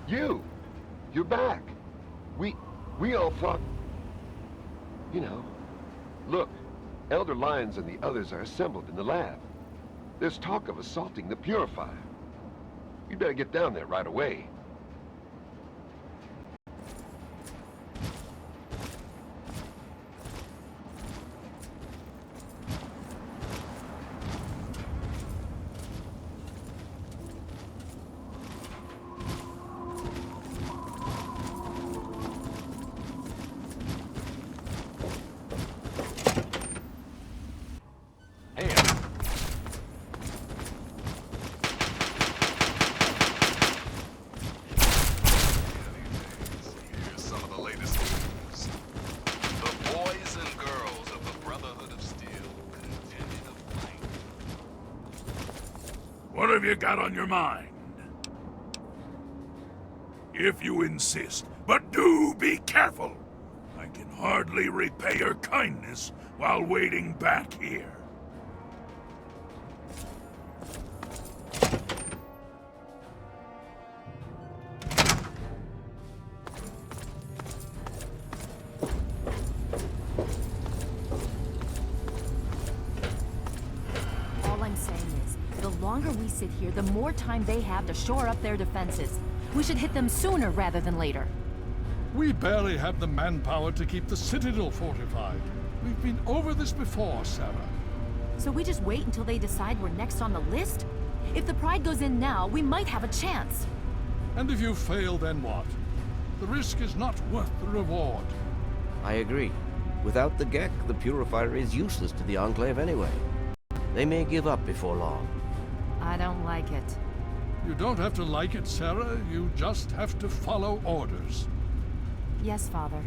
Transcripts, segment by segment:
You! You're back! We... we all thought... You know... Look, Elder Lyons and the others are assembled in the lab. There's talk of assaulting the Purifier. You better get down there right away. What have you got on your mind? If you insist, but do be careful. I can hardly repay your kindness while waiting back here. The longer we sit here, the more time they have to shore up their defenses. We should hit them sooner rather than later. We barely have the manpower to keep the Citadel fortified. We've been over this before, Sarah. So we just wait until they decide we're next on the list? If the Pride goes in now, we might have a chance. And if you fail, then what? The risk is not worth the reward. I agree. Without the Gek, the Purifier is useless to the Enclave anyway. They may give up before long. I don't like it. You don't have to like it, Sarah. You just have to follow orders. Yes, Father.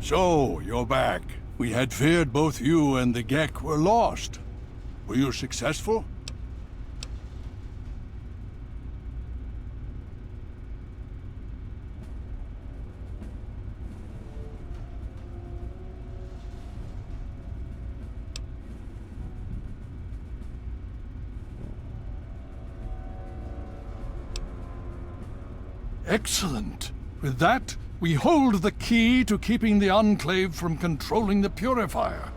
So, you're back. We had feared both you and the Gek were lost. Were you successful? Excellent. With that, we hold the key to keeping the Enclave from controlling the Purifier.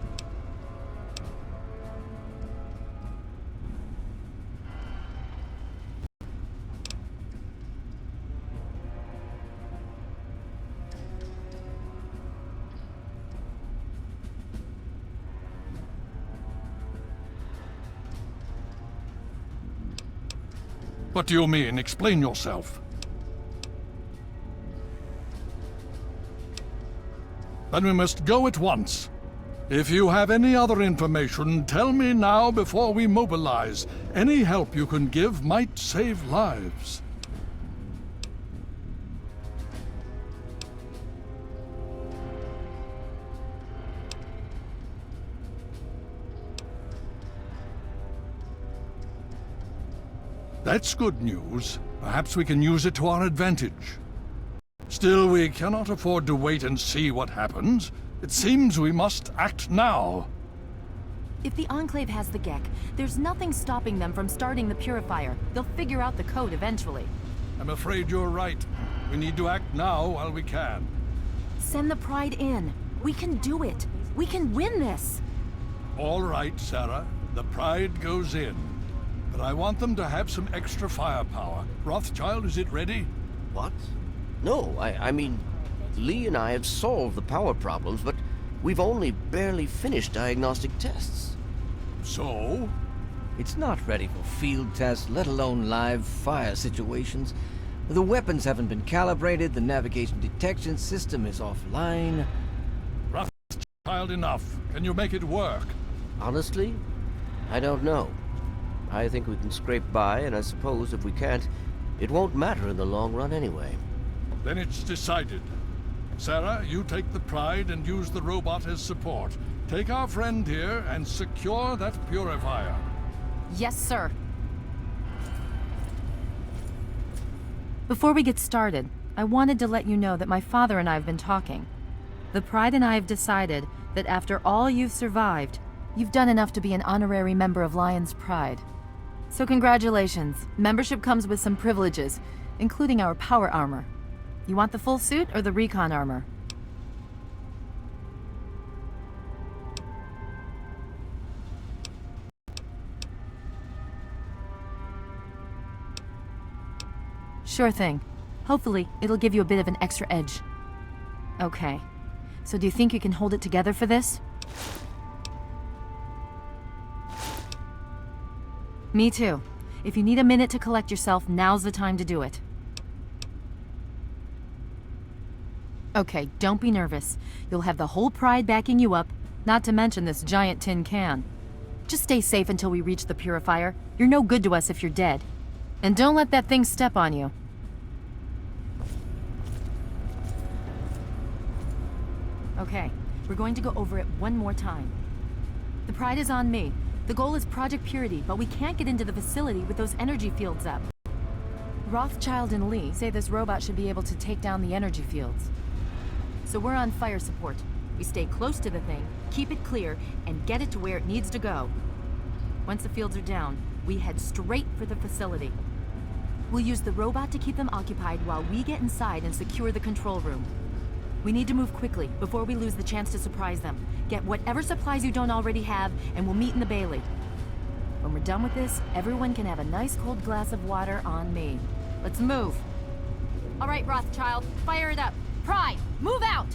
What do you mean? Explain yourself. Then we must go at once. If you have any other information, tell me now before we mobilize. Any help you can give might save lives. That's good news. Perhaps we can use it to our advantage. Still, we cannot afford to wait and see what happens. It seems we must act now. If the Enclave has the Gek, there's nothing stopping them from starting the Purifier. They'll figure out the code eventually. I'm afraid you're right. We need to act now while we can. Send the Pride in. We can do it. We can win this. All right, Sarah. The Pride goes in. But I want them to have some extra firepower. Rothschild, is it ready? What? No, I mean, Lee and I have solved the power problems, but we've only barely finished diagnostic tests. So? It's not ready for field tests, let alone live fire situations. The weapons haven't been calibrated, the navigation detection system is offline. Rothschild, enough. Can you make it work? Honestly, I don't know. I think we can scrape by, and I suppose if we can't, it won't matter in the long run anyway. Then it's decided. Sarah, you take the Pride and use the robot as support. Take our friend here and secure that Purifier. Yes, sir. Before we get started, I wanted to let you know that my father and I have been talking. The Pride and I have decided that after all you've survived, you've done enough to be an honorary member of Lion's Pride. So congratulations. Membership comes with some privileges. including our power armor. You want the full suit or the recon armor? Sure thing. Hopefully, it'll give you a bit of an extra edge. Okay. So do you think you can hold it together for this? Me too. If you need a minute to collect yourself, now's the time to do it. Okay, don't be nervous. You'll have the whole Pride backing you up, not to mention this giant tin can. Just stay safe until we reach the Purifier. You're no good to us if you're dead. And don't let that thing step on you. Okay, we're going to go over it one more time. The Pride is on me. The goal is Project Purity, but we can't get into the facility with those energy fields up. Rothschild and Lee say this robot should be able to take down the energy fields. So we're on fire support. We stay close to the thing, keep it clear, and get it to where it needs to go. Once the fields are down, we head straight for the facility. We'll use the robot to keep them occupied while we get inside and secure the control room. We need to move quickly before we lose the chance to surprise them. Get whatever supplies you don't already have, and we'll meet in the Bailey. When we're done with this, everyone can have a nice cold glass of water on me. Let's move. All right, Rothschild, fire it up. Pride, move out!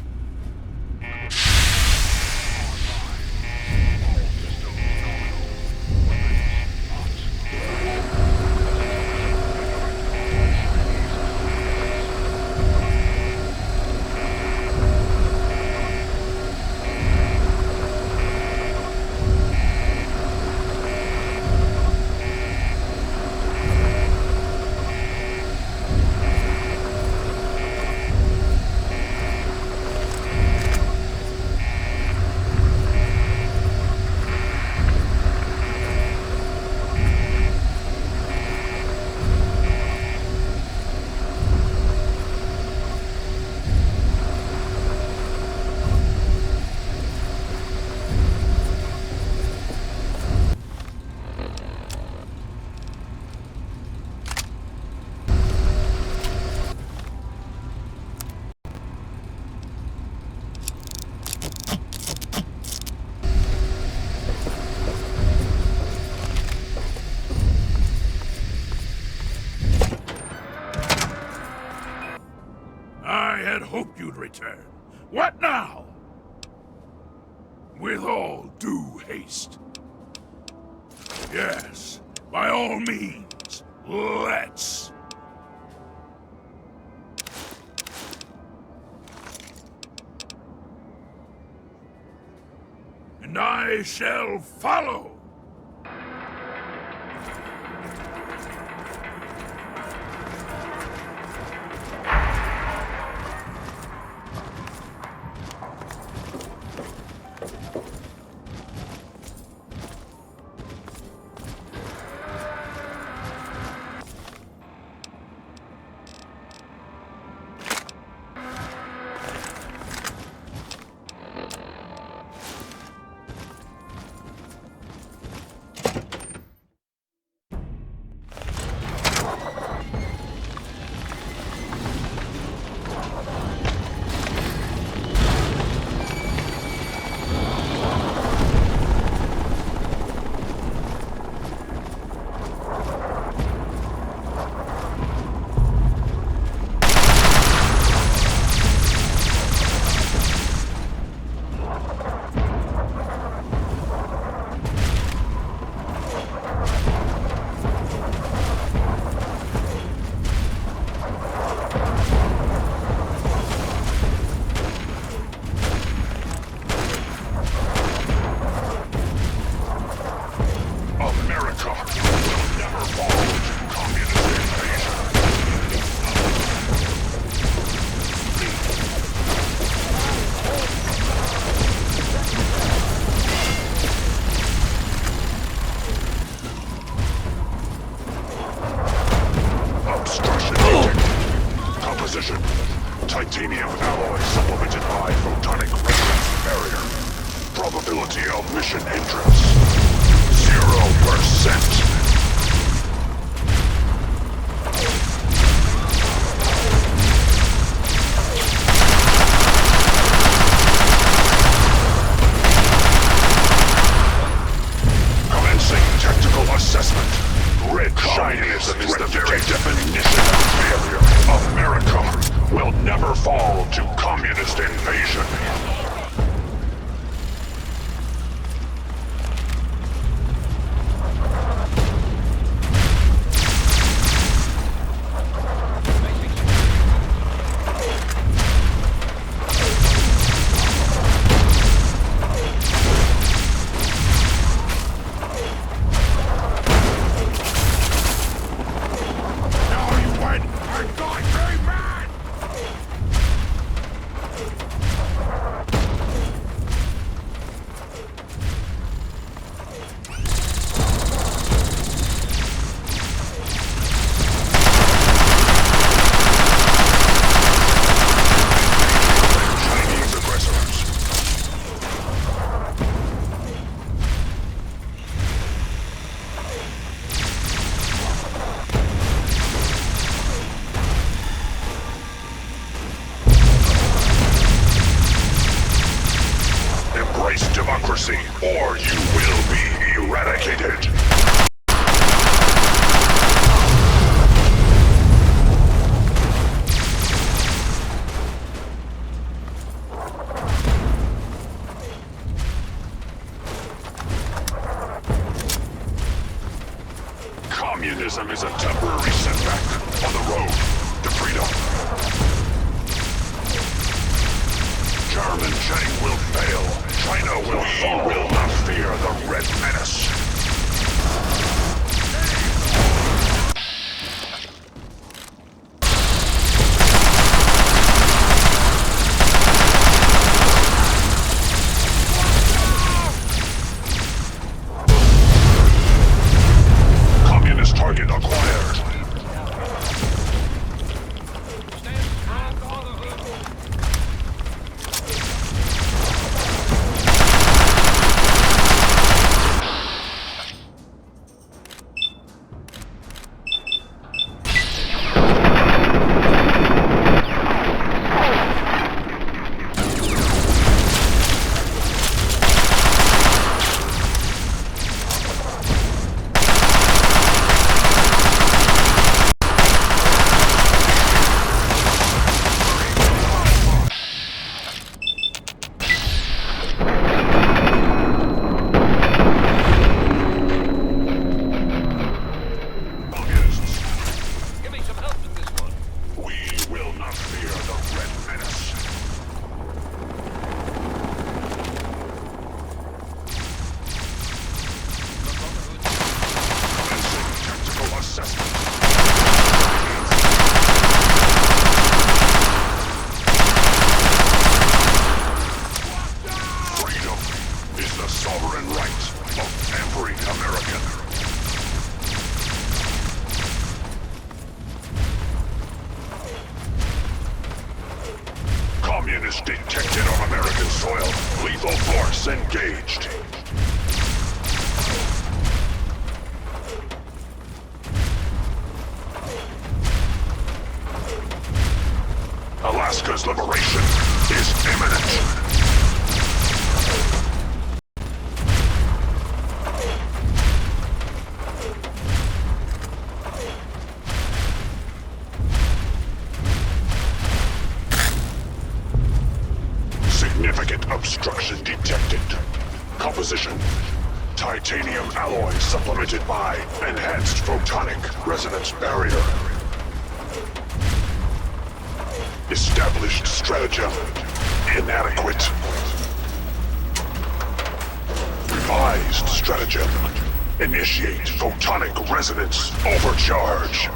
I had hoped you'd return. What now? With all due haste. Yes, by all means, let's. And I shall follow. Titanium alloy supplemented by photonic resonance barrier. Probability of mission entrance 0%. never fall to communist invasion. Democracy, or you will be eradicated. Communism is a temporary setback on the road to freedom. German Chang will fail. China will fall. Will not fear the Red Menace. Communist target acquired. Communist detected on American soil. Lethal force engaged. Alaska's liberation is imminent. Significant obstruction detected. Composition: titanium alloy supplemented by enhanced photonic resonance barrier. Established stratagem inadequate. Revised stratagem: initiate photonic resonance overcharge.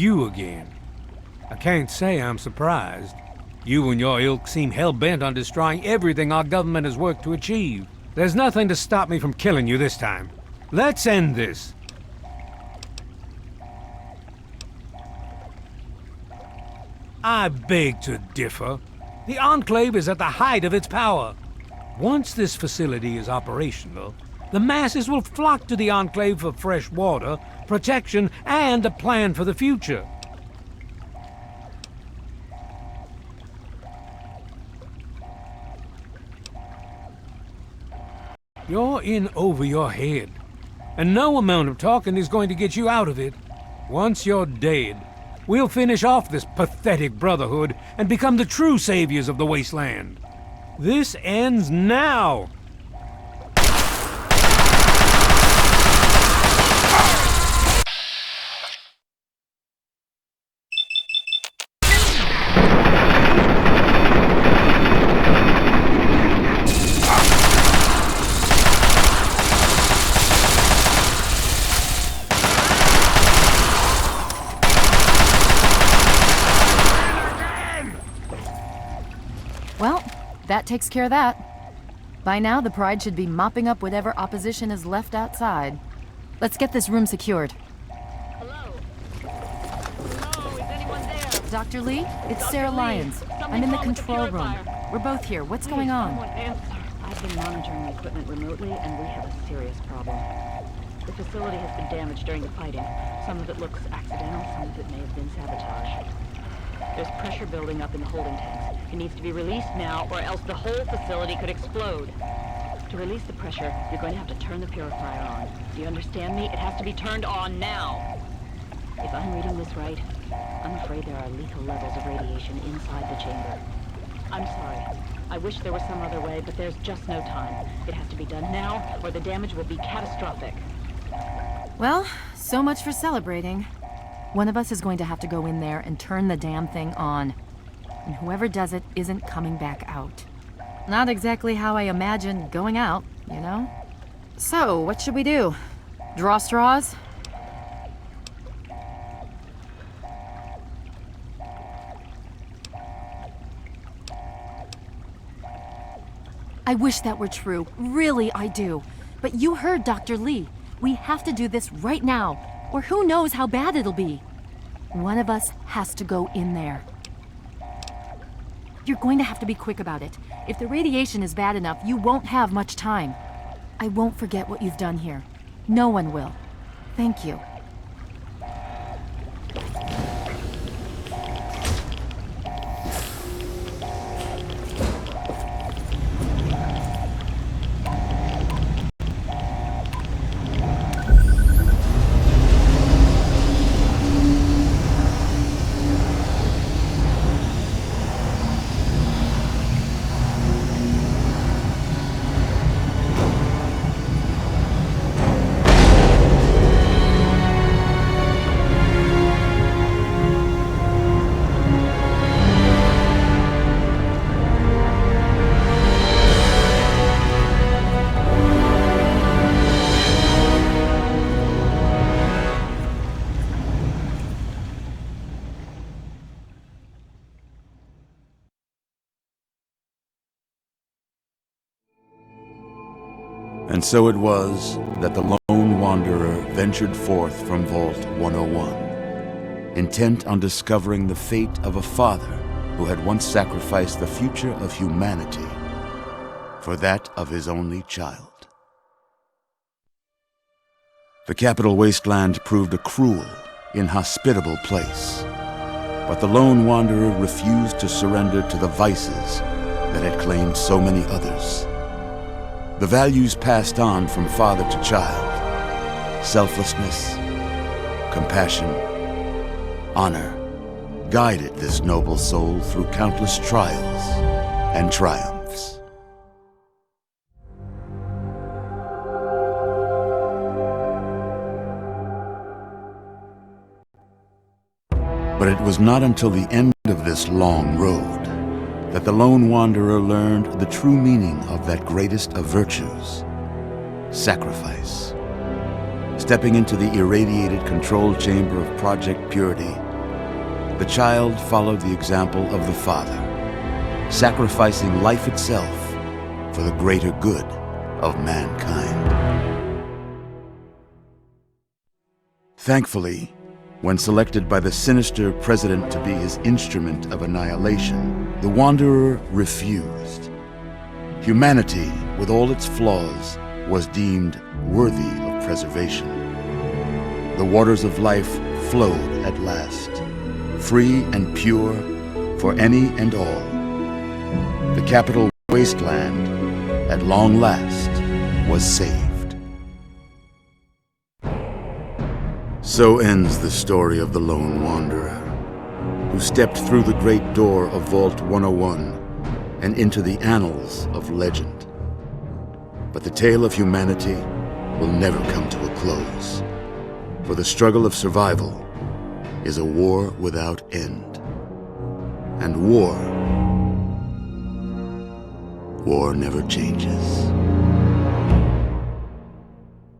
you again. I can't say I'm surprised. You and your ilk seem hell-bent on destroying everything our government has worked to achieve. There's nothing to stop me from killing you this time. Let's end this. I beg to differ. The Enclave is at the height of its power. Once this facility is operational, the masses will flock to the Enclave for fresh water, protection, and a plan for the future. You're in over your head, and no amount of talking is going to get you out of it. Once you're dead, we'll finish off this pathetic brotherhood and become the true saviors of the wasteland. This ends now! Well, that takes care of that. By now, the Pride should be mopping up whatever opposition is left outside. Let's get this room secured. Hello? Hello, is anyone there? Dr. Lee, it's Dr. Sarah Lee, Lyons. something's I'm in the wrong with the control room. purifier. We're both here. What's going Please, on? someone answer. I've been monitoring the equipment remotely, and we have a serious problem. The facility has been damaged during the fighting. Some of it looks accidental, some of it may have been sabotage. There's pressure building up in the holding tanks. It needs to be released now, or else the whole facility could explode. To release the pressure, you're going to have to turn the purifier on. Do you understand me? It has to be turned on now. If I'm reading this right, I'm afraid there are lethal levels of radiation inside the chamber. I'm sorry. I wish there was some other way, but there's just no time. It has to be done now, or the damage will be catastrophic. Well, so much for celebrating. One of us is going to have to go in there and turn the damn thing on. And whoever does it isn't coming back out. Not exactly how I imagined going out, you know? So, what should we do? Draw straws? I wish that were true. Really, I do. But you heard Dr. Lee. We have to do this right now, or who knows how bad it'll be. One of us has to go in there. You're going to have to be quick about it. If the radiation is bad enough, you won't have much time. I won't forget what you've done here. No one will. Thank you. And so it was that the lone wanderer ventured forth from Vault 101, intent on discovering the fate of a father who had once sacrificed the future of humanity for that of his only child. The capital wasteland proved a cruel, inhospitable place, but the lone wanderer refused to surrender to the vices that had claimed so many others. The values passed on from father to child, selflessness, compassion, honor, guided this noble soul through countless trials and triumphs. But it was not until the end of this long road that the lone wanderer learned the true meaning of that greatest of virtues, sacrifice. Stepping into the irradiated control chamber of Project Purity, the child followed the example of the father, sacrificing life itself for the greater good of mankind. Thankfully, when selected by the sinister president to be his instrument of annihilation, the Wanderer refused. Humanity, with all its flaws, was deemed worthy of preservation. The waters of life flowed at last, free and pure for any and all. The capital wasteland, at long last, was saved. So ends the story of the Lone Wanderer, who stepped through the great door of Vault 101 and into the annals of legend. But the tale of humanity will never come to a close, for the struggle of survival is a war without end. And war never changes.